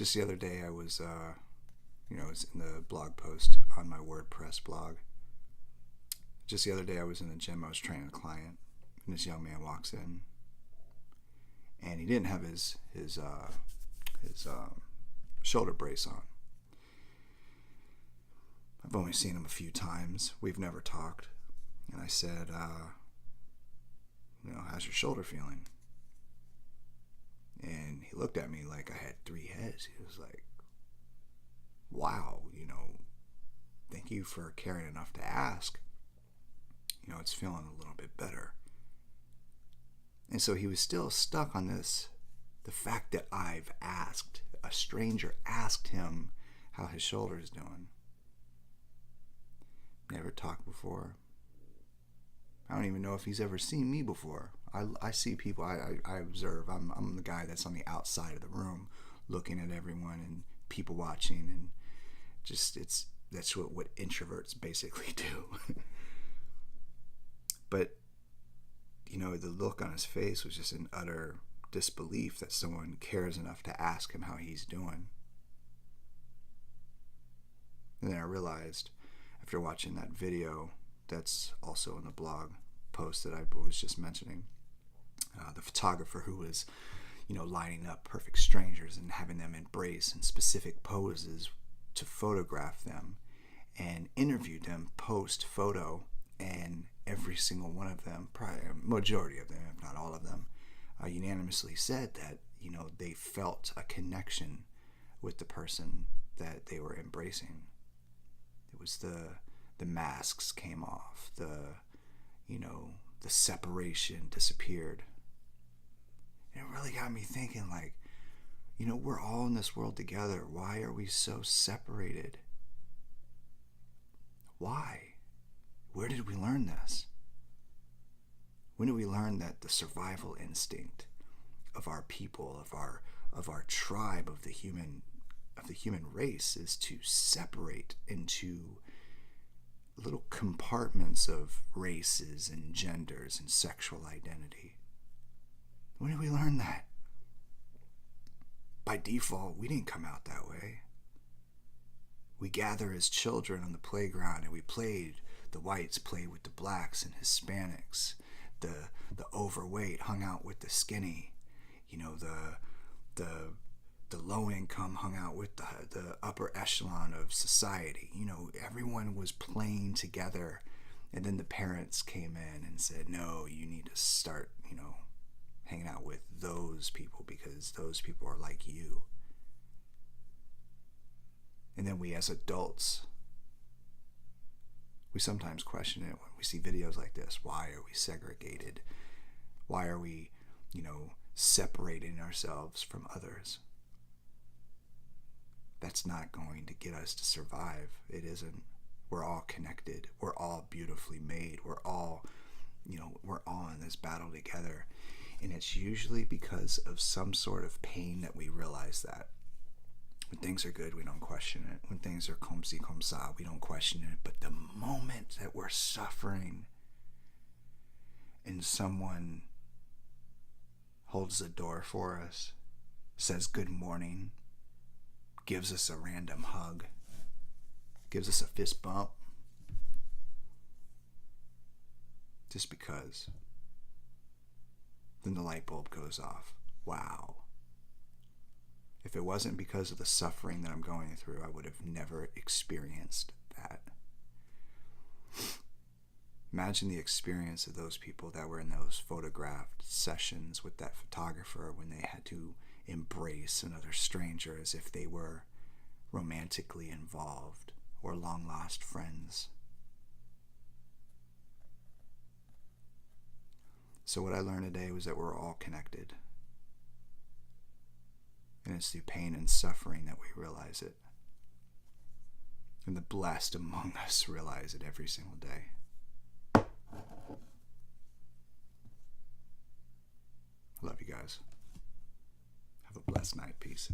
Just the other day I was, it's in the blog post on my WordPress blog. Just the other day I was in the gym, I was training a client, and this young man walks in, and he didn't have his shoulder brace on. I've only seen him a few times. We've never talked. And I said, how's your shoulder feeling? And he looked at me like I had three heads. He was like, wow, thank you for caring enough to ask. It's feeling a little bit better. And so he was still stuck on this, the fact that I've asked, a stranger asked him how his shoulder is doing. Never talked before. I don't even know if he's ever seen me before. I see people, I observe. I'm the guy that's on the outside of the room looking at everyone and people watching, and just that's what introverts basically do. But the look on his face was just an utter disbelief that someone cares enough to ask him how he's doing. And then I realized, after watching that video that's also in the blog post that I was just mentioning, the photographer who was lining up perfect strangers and having them embrace in specific poses to photograph them and interviewed them post photo, and every single one of them, probably a majority of them, if not all of them, unanimously said that they felt a connection with the person that they were embracing. It was the masks came off, the separation disappeared. And it really got me thinking, we're all in this world together. Why are we so separated? Why? Where did we learn this? When did we learn that the survival instinct of our people, of our tribe, of the human race, is to separate into little compartments of races and genders and sexual identity? When did we learn that? By default, we didn't come out that way. We gather as children on the playground and we played. The whites played with the blacks and Hispanics. The overweight hung out with the skinny. The low income hung out with the upper echelon of society. Everyone was playing together. And then the parents came in and said, no, you need to start, hanging out with those people because those people are like you. And then we as adults, we sometimes question it when we see videos like this. Why are we segregated? Why are we, separating ourselves from others? That's not going to get us to survive. It isn't. We're all connected. We're all beautifully made. We're all in this battle together. And it's usually because of some sort of pain that we realize that. When things are good, we don't question it. When things are comme ci, comme ça, we don't question it. But the moment that we're suffering and someone holds the door for us, says good morning, gives us a random hug, gives us a fist bump, just because, then the light bulb goes off. Wow. If it wasn't because of the suffering that I'm going through, I would have never experienced that. Imagine the experience of those people that were in those photographed sessions with that photographer when they had to embrace another stranger as if they were romantically involved or long-lost friends. So what I learned today was that we're all connected. And it's through pain and suffering that we realize it. And the blessed among us realize it every single day. Love you guys. Have a blessed night. Peace.